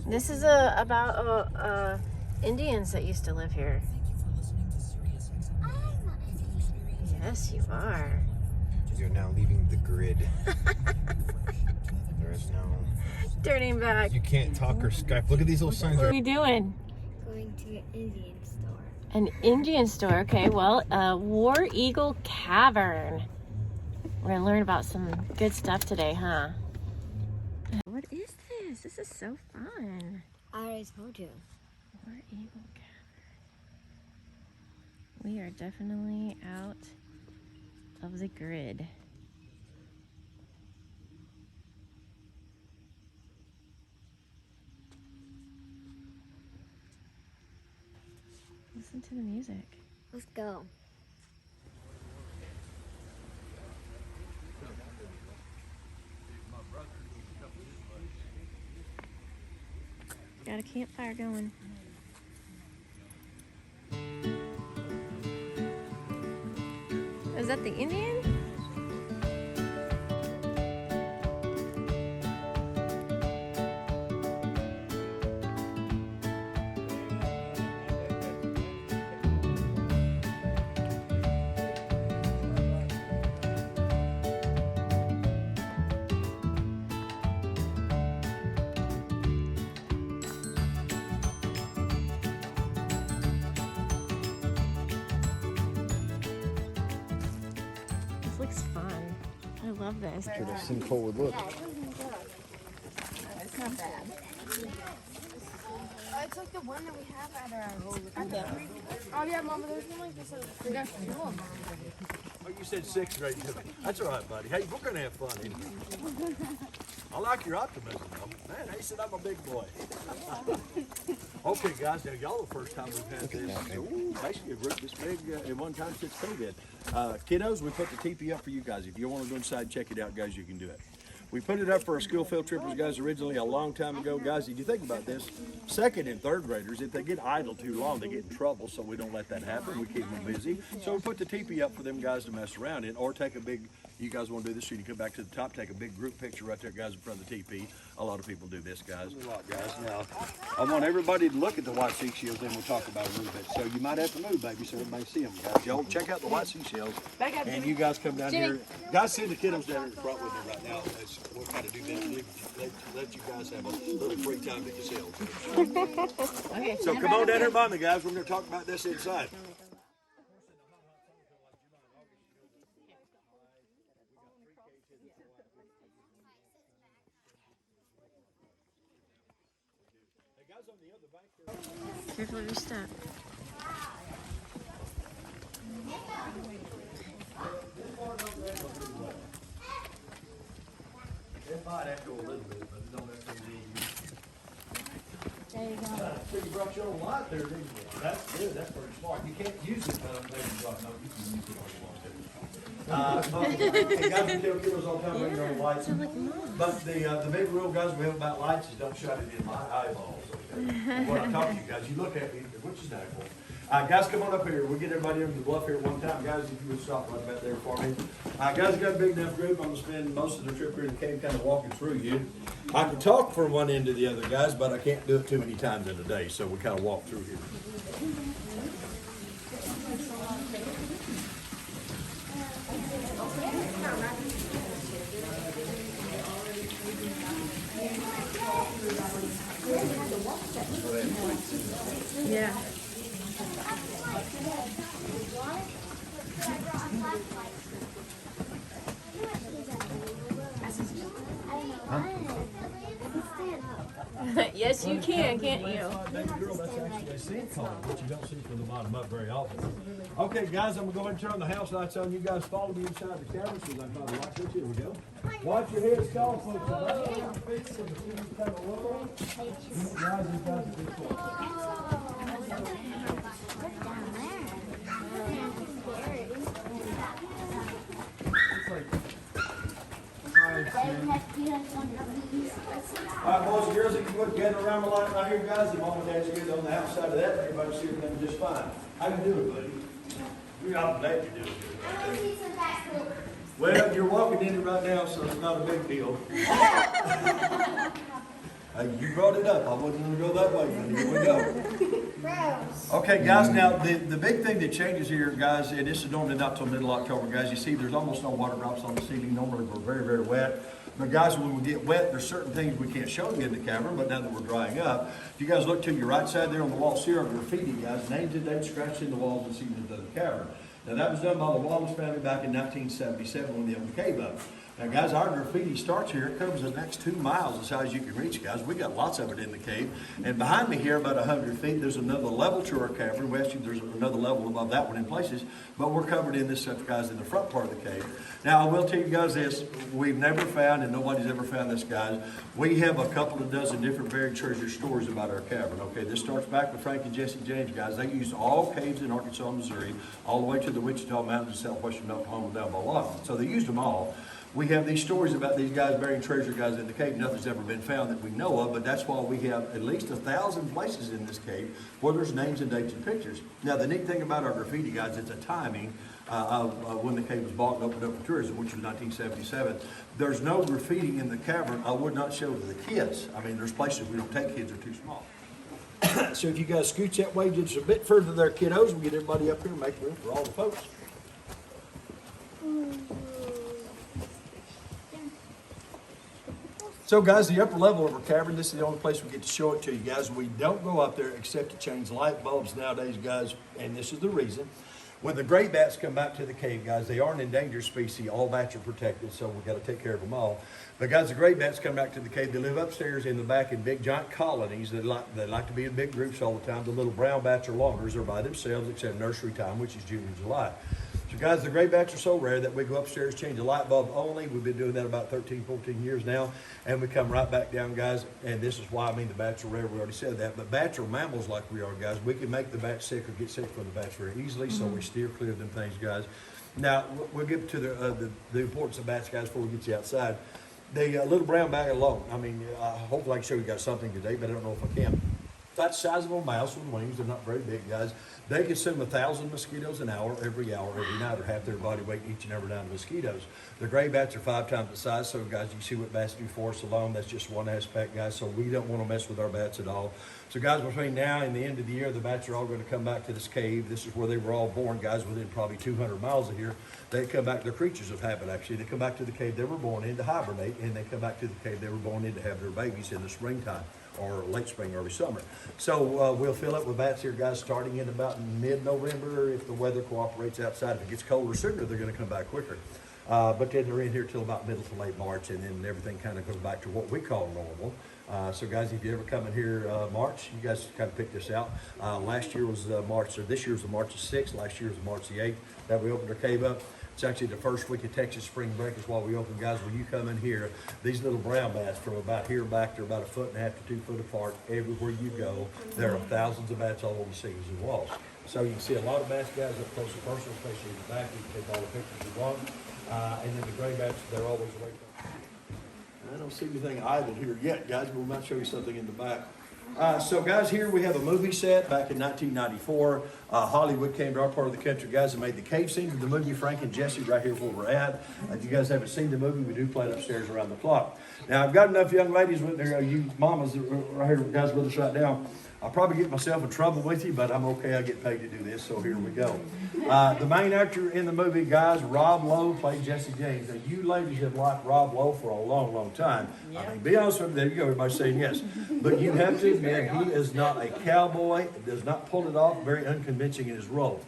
This is about Indians that used to live here. Yes, you are. You're now leaving the grid. There is no... Turning back. You can't talk or Skype. Look at these little signs. What are you doing? Going to an Indian store. An Indian store. Okay, well, War Eagle Cavern. We're going to learn about some good stuff today, huh? What is this? This is so fun. I already told you. War Eagle Cavern. We are definitely out of the grid. Listen to the music. Let's go. Got a campfire going. Is that the Indian? Looks fun. I love this. Sure, the sinkhole would look. It's not bad. It's like the one that we have at our Oh yeah, Mama, there's one like this. We got two of them. Oh, you said 6th grade to me. That's all right, buddy. Hey, we're gonna have fun anyway. I like your optimism, though. Man, they said I'm a big boy. Okay, guys, now y'all the first time we've had this. Ooh, basically a group this big at one time since COVID. Kiddos, we put the teepee up for you guys. If you want to go inside and check it out, guys, you can do it. We put it up for our school field trippers, guys, originally a long time ago. Guys, if you think about this, 2nd and 3rd graders, if they get idle too long, they get in trouble, so we don't let that happen. We keep them busy. So we put the teepee up for them guys to mess around in, or take a big, you guys want to do this, so you can come back to the top, take a big group picture right there, guys, in front of the teepee. A lot of people do this, guys. A lot, guys. Now, I want everybody to look at the white seashells, then we'll talk about it a little bit. So you might have to move, baby, so everybody see them, guys. Y'all check out the white seashells, and you guys come down here. Guys, send the kiddos down here in front with me right now. We'll kind of do that. Let you guys have a little free time to yourselves. Okay. So come on down here by me, guys. We're going to talk about this inside. Careful of your step. It might echo a little bit, but it don't echo the There you go. So you brought your own light there, didn't you? That's good. That's pretty smart. You can't use it, but maybe you brought no. You can use it all you want to. Guys, we tell kiddos all the time, bring your own lights. But the big rule, guys, we have about lights is don't shut it in my eyeballs. Okay? When I talk to you guys, you look at me, which is natural. Guys, come on up here. We'll get everybody over the bluff here at one time. Guys, if you would stop right back there for me. Guys, I've got a big enough group. I'm going to spend most of the trip here in the cave kind of walking through you. I can talk from one end to the other, guys, but I can't do it too many times in a day, so we kind of walk through here. Yeah. Yes, you can, can't you? Baby girl, that's actually a sinkhole, which you don't see from the bottom up very often. Okay, guys, I'm going to go ahead and turn the house lights on. You guys follow me inside the cavern so I can find the light switch. Here we go. Watch your heads, tall folks. Guys, you guys are big folks. All right, boys and girls, if you put together around the light right here, guys, the mom and dad's good on the outside of that, everybody see everything just fine. How you doing, buddy? I'm glad you're doing good. Well, you're walking in it right now, so it's not a big deal. You brought it up. I wasn't going to go that way, but here we go. Okay, guys, now the big thing that changes here, guys, and this is normally not till middle October, guys. You see there's almost no water drops on the ceiling. Normally we're very, very wet. But guys, when we get wet, there's certain things we can't show you in the cavern, but now that we're drying up, if you guys look to your right side there on the wall, see our graffiti, guys, names and dates scratched in the walls and ceilings of the cavern. Now that was done by the Wallace family back in 1977 when they opened the cave up. Now guys, our graffiti starts here. It covers the next 2 miles as high as you can reach, guys. We got lots of it in the cave. And behind me here, about 100 feet, there's another level to our cavern. We actually, there's another level above that one in places, but we're covered in this stuff, guys, in the front part of the cave. Now I will tell you guys this, we've never found, and nobody's ever found this, guys, we have a couple of dozen different buried treasure stories about our cavern. Okay, this starts back with Frank and Jesse James, guys. They used all caves in Arkansas, Missouri, all the way to the Wichita Mountains in southwestern Oklahoma down by Lawton. So they used them all. We have these stories about these guys burying treasure, guys, in the cave. Nothing's ever been found that we know of, but that's why we have at least 1,000 places in this cave where there's names and dates and pictures. Now, the neat thing about our graffiti, guys, it's a timing of when the cave was bought and opened up for tourism, which was 1977. There's no graffiti in the cavern I would not show to the kids. I mean, there's places we don't take kids, are too small. So if you guys scooch that way just a bit further there, kiddos, we'll get everybody up here and make room for all the folks. So guys, the upper level of our cavern, this is the only place we get to show it to you guys. We don't go up there except to change light bulbs nowadays, guys, and this is the reason. When the gray bats come back to the cave, guys, they are an endangered species. All bats are protected, so we've got to take care of them all. But guys, the gray bats come back to the cave. They live upstairs in the back in big giant colonies. They like to be in big groups all the time. The little brown bats are longers. They're by themselves except nursery time, which is June and July. So guys, the gray bats are so rare that we go upstairs, change the light bulb only. We've been doing that about 13, 14 years now. And we come right back down, guys. And this is why, I mean, the bats are rare. We already said that. But bats are mammals like we are, guys. We can make the bats sick or get sick from the bats very easily. So we steer clear of them things, guys. Now, we'll get to the importance of bats, guys, before we get you outside. The little brown bat alone, I mean, hopefully I can show you guys something today, but I don't know if I can. That's the size of a mouse with wings. They're not very big, guys. They consume 1,000 mosquitoes an hour, every night, or half their body weight each and every night of mosquitoes. The gray bats are 5 times the size, so guys, you see what bats do for us alone. That's just one aspect, guys, so we don't want to mess with our bats at all. So guys, between now and the end of the year, the bats are all going to come back to this cave. This is where they were all born, guys, within probably 200 miles of here. They come back, they're creatures of habit, actually. They come back to the cave they were born in to hibernate, and they come back to the cave they were born in to have their babies in the springtime, or late spring, early summer. So we'll fill up with bats here, guys, starting in about mid-November. If the weather cooperates outside, if it gets colder sooner, they're going to come back quicker. But then they're in here till about middle to late March, and then everything kind of goes back to what we call normal. So guys, if you ever come in here March, you guys kind of pick this out. Last year was March, or this year was the March the 6th. Last year was March the 8th that we opened our cave up. It's actually the first week of Texas spring break is why we open, guys. When you come in here, these little brown bats from about here back, they're about 1.5 to 2 foot apart. Everywhere you go, there are thousands of bats all over the ceilings and walls. So you can see a lot of bats, guys, up close and personal, especially in the back. You can take all the pictures you want. And then the gray bats, they're always away from. I don't see anything idle here yet, guys, but we might show you something in the back. So guys, here we have a movie set back in 1994. Hollywood came to our part of the country, guys, and made the cave scene of the movie Frank and Jesse right here where we're at. If you guys haven't seen the movie, we do play it upstairs around the clock. Now, I've got enough young ladies with there, you mamas right here, guys with us right now. I'll probably get myself in trouble with you, but I'm okay. I get paid to do this, so here we go. The main actor in the movie, guys, Rob Lowe, played Jesse James. Now, you ladies have liked Rob Lowe for a long, long time. Yeah. I mean, be honest with me. There you go. Everybody's saying yes. But you have to admit, he is not a cowboy, does not pull it off, very unconvincing in his role.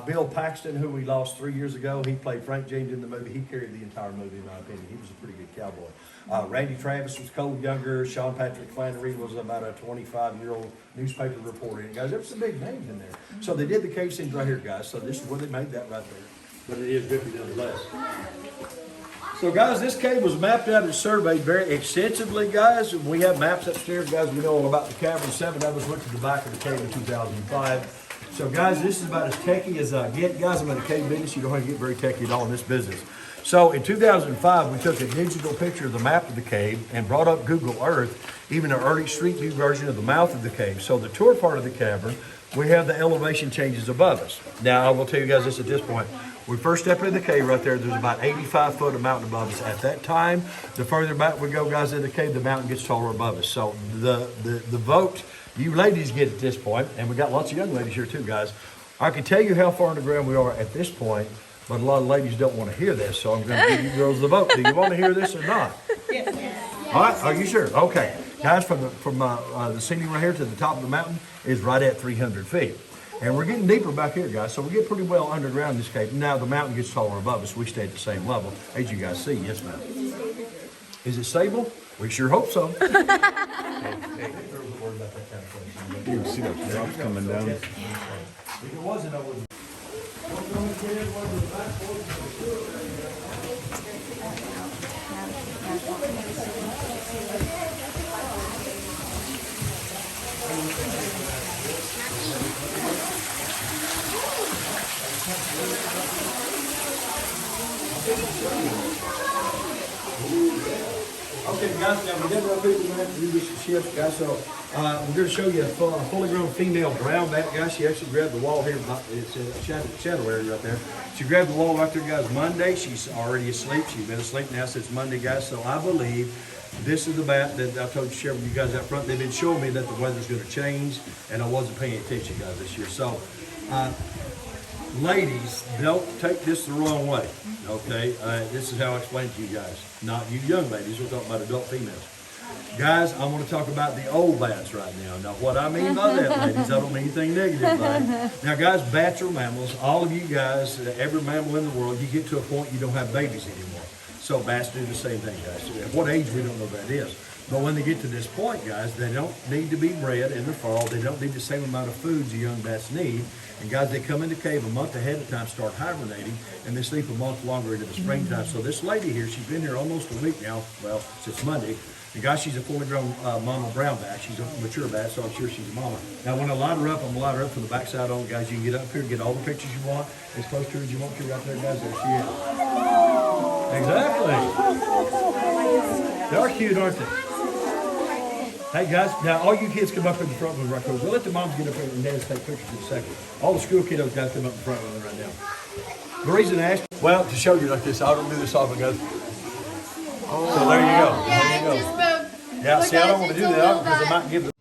Bill Paxton, who we lost 3 years ago, he played Frank James in the movie. He carried the entire movie, in my opinion. He was a pretty good cowboy. Randy Travis was Cole Younger. Sean Patrick Flannery was about a 25-year-old newspaper reporter. And guys, there were some big names in there. So they did the cave scenes right here, guys. So this is where they made that right there. But it is drippy nonetheless. So guys, this cave was mapped out and surveyed very extensively, guys. We have maps upstairs, guys. We know all about the cavern. 7 of us went to the back of the cave in 2005. So guys, this is about as techie as I get. Guys, I'm in the cave business. You don't have to get very techie at all in this business. So in 2005, we took a digital picture of the map of the cave and brought up Google Earth, even an early street view version of the mouth of the cave. So the tour part of the cavern, we have the elevation changes above us. Now, I will tell you guys this at this point. We first step in the cave right there. There's about 85 foot of mountain above us. At that time, the further back we go, guys, in the cave, the mountain gets taller above us. So the vote you ladies get at this point, and we got lots of young ladies here too, guys. I can tell you how far underground we are at this point, but a lot of ladies don't want to hear this, so I'm going to give you girls the vote. Do you want to hear this or not? Yes. All right, are you sure? Okay. Guys, from the ceiling right here to the top of the mountain is right at 300 feet. And we're getting deeper back here, guys, so we get pretty well underground in this cave. Now the mountain gets taller above us. We stay at the same level, as you guys see. Yes, ma'am. Is it stable? We sure hope so. Hey, don't worry about that kind of thing. You can see those drops coming down. If it wasn't, I wouldn't. Okay, guys, now we did our people, we're going to have to do this shift, guys. So we're going to show you a fully grown female brown bat, guys. She actually grabbed the wall here. It's a shadow area right there. She grabbed the wall right there, guys. Monday, she's already asleep. She's been asleep now since Monday, guys. So I believe this is the bat that I told you to share with you guys out front. They've been showing me that the weather's going to change, and I wasn't paying attention, guys, this year. So, ladies, don't take this the wrong way, okay? This is how I explain it to you guys. Not you young ladies, we're talking about adult females. Guys, I want to talk about the old bats right now. Now, what I mean by that, ladies, I don't mean anything negative by it. Now, guys, bats are mammals. All of you guys, every mammal in the world, you get to a point you don't have babies anymore. So bats do the same thing, guys. At what age, we don't know that is. But when they get to this point, guys, they don't need to be bred in the fall. They don't need the same amount of foods the young bats need. And guys, they come into cave a month ahead of time, start hibernating, and they sleep a month longer into the springtime. So this lady here, she's been here almost a week now, well, since Monday. And guys, she's a fully grown mama brown bat. She's a mature bat, so I'm sure she's a mama. Now, when I light her up, I'm going to light her up from the backside on. Guys, you can get up here, get all the pictures you want, as close to her as you want to right there, guys. There she is. Exactly. They are cute, aren't they? Hey guys, now all you kids come up in the front room right quick. We'll let the moms get up here and dads take pictures in a second. All the school kiddos guys come up in the front room right now. The reason I asked, well, to show you like this, I don't do this often, guys. Oh, so there you go. Yeah, there you go. just Yeah, see, I don't want to do that because I might give the